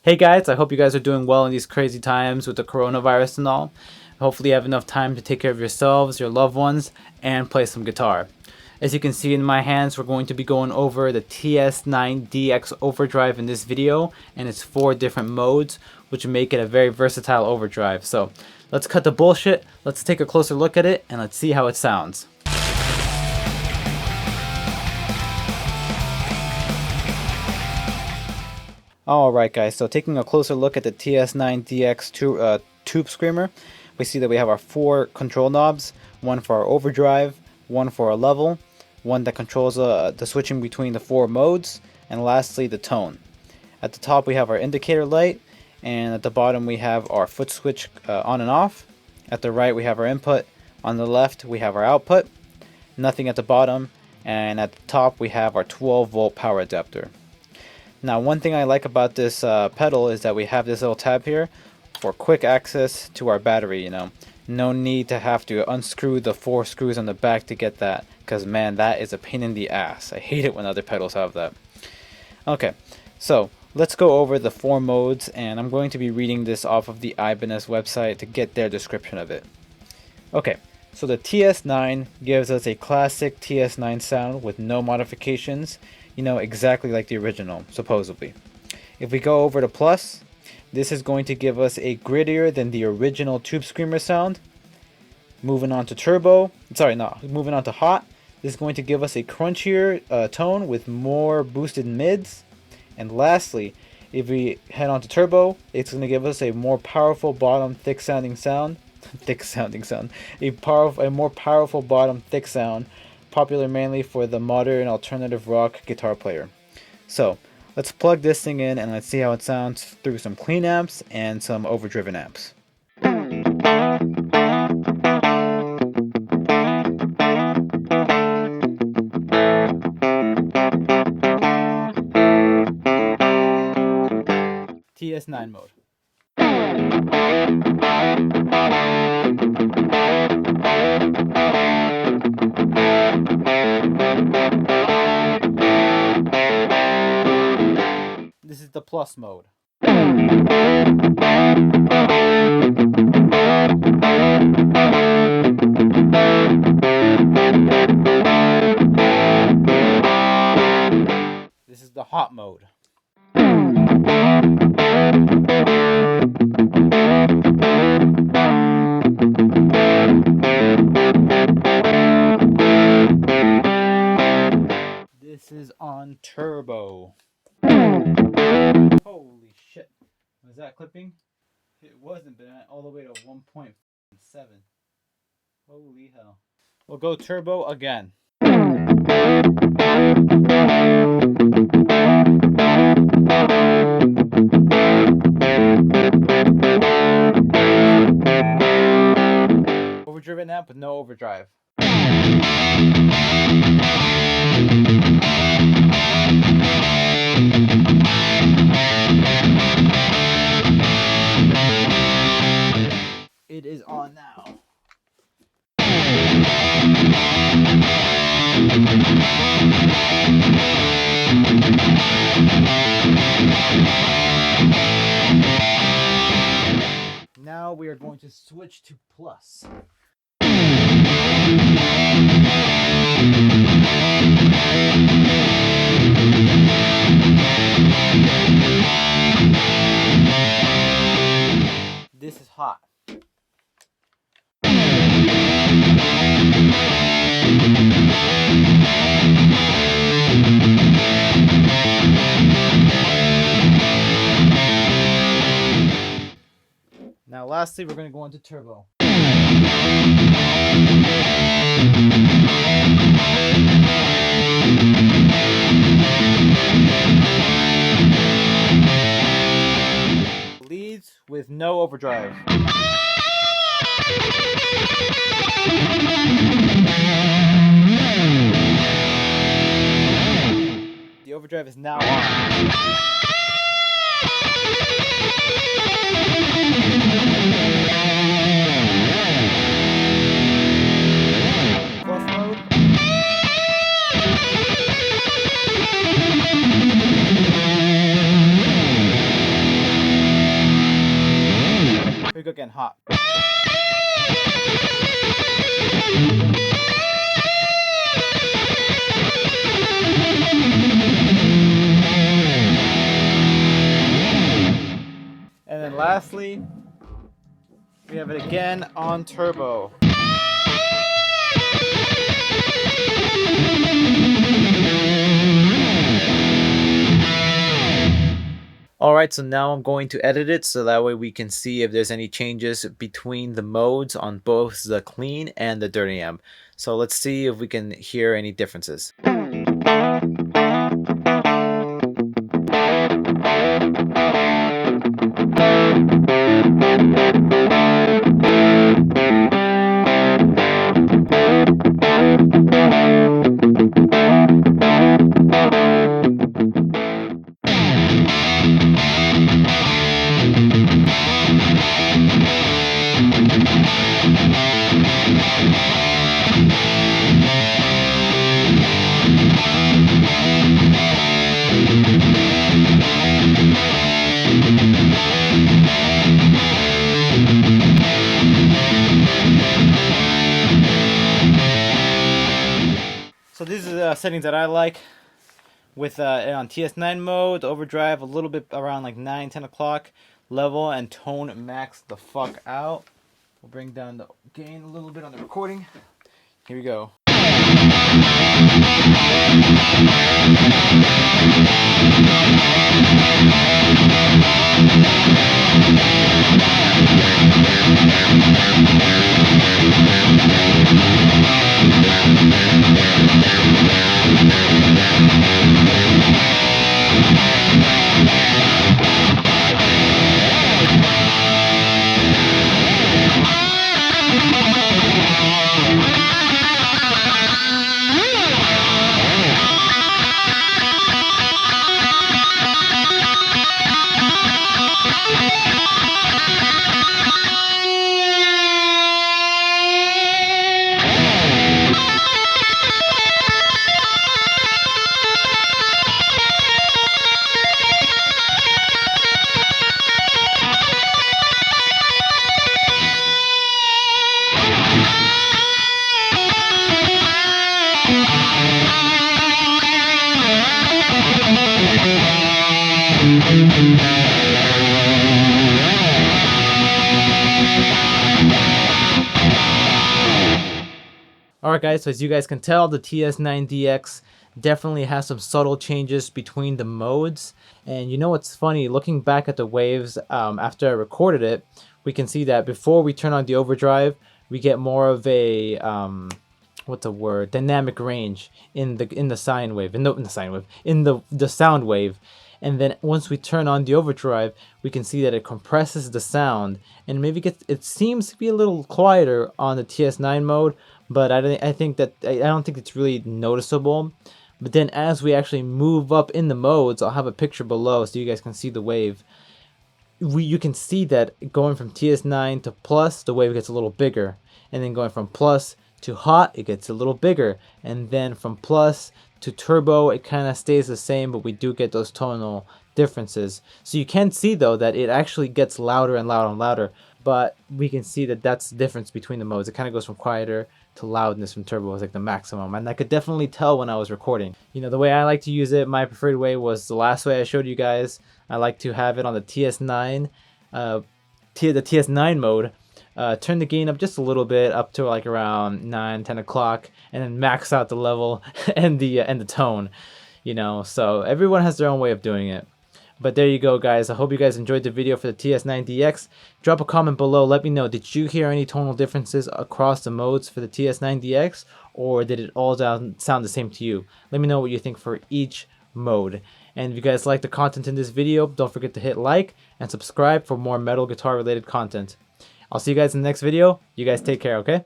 Hey guys, I hope you guys are doing well in these crazy times with the coronavirus and all. Hopefully you have enough time to take care of yourselves, your loved ones, and play some guitar. As you can see in my hands, we're going to be going over the TS9DX Overdrive in this video, and it's 4 different modes, which make it a very versatile overdrive. So let's cut the bullshit, let's take a closer look at it, and let's see how it sounds. Alright guys, so taking a closer look at the TS9DX Tube Screamer, we see that we have our 4 control knobs, one for our overdrive, one for our level, one that controls the switching between the 4 modes, and lastly the tone. At the top we have our indicator light, and at the bottom we have our foot switch on and off. At the right we have our input, on the left we have our output, nothing at the bottom, and at the top we have our 12 volt power adapter. Now one thing I like about this pedal is that we have this little tab here for quick access to our battery, No need to have to unscrew the 4 screws on the back to get that, because man, that is a pain in the ass. I hate it when other pedals have that. Okay, so let's go over the 4 modes, and I'm going to be reading this off of the Ibanez website to get their description of it. Okay, so the TS9 gives us a classic TS9 sound with no modifications, exactly like the original, supposedly. If we go over to Plus, this is going to give us a grittier than the original Tube Screamer sound. Moving on to Hot, this is going to give us a crunchier tone with more boosted mids. And lastly, if we head on to Turbo, it's going to give us a more powerful bottom thick sounding sound. A more powerful bottom thick sound, popular mainly for the modern alternative rock guitar player. So let's plug this thing in and let's see how it sounds through some clean amps and some overdriven amps. TS9 mode. This is the Plus mode. This is the Hot mode. This is on Turbo. Holy shit. Was that clipping? It wasn't, but all the way to 1.7. Holy hell. We'll go Turbo again. Overdriven amp with no overdrive. It is on now. Now we are going to switch to Plus. This is Hot. Now lastly, we're going to go into Turbo. Leads with no overdrive. The overdrive is now on. go again, hot. And then lastly, we have it again on turbo. Alright, so now I'm going to edit it so that way we can see if there's any changes between the modes on both the clean and the dirty amp. So let's see if we can hear any differences. So these are the settings that I like with on TS9 mode, overdrive a little bit around like 9-10 o'clock, level and tone max the fuck out. We'll bring down the gain a little bit on the recording. Here we go. Alright guys, so as you guys can tell, the TS9DX definitely has some subtle changes between the modes. And you know what's funny, looking back at the waves after I recorded it, we can see that before we turn on the overdrive, we get more of a dynamic range in the sine wave, in the sound wave. And then once we turn on the overdrive, we can see that it compresses the sound and maybe it seems to be a little quieter on the TS9 mode, but I don't think it's really noticeable. But then as we actually move up in the modes, I'll have a picture below so you guys can see the wave. You can see that going from TS9 to plus, the wave gets a little bigger, and then going from plus to hot, it gets a little bigger, and then from plus to turbo, it kind of stays the same, but we do get those tonal differences. So you can see though that it actually gets louder and louder and louder, but we can see that that's the difference between the modes. It kind of goes from quieter to loudness from turbo is like the maximum, and I could definitely tell when I was recording. You know, the way I like to use it, my preferred way was the last way I showed you guys. I like to have it on the TS9, the TS9 mode. Turn the gain up just a little bit, up to like around 9-10 o'clock, and then max out the level and the tone. You know, so everyone has their own way of doing it. But there you go, guys. I hope you guys enjoyed the video for the TS9DX. Drop a comment below. Let me know, did you hear any tonal differences across the modes for the TS9DX, or did it all sound the same to you? Let me know what you think for each mode. And if you guys like the content in this video, don't forget to hit like and subscribe for more metal guitar related content. I'll see you guys in the next video. You guys take care, okay?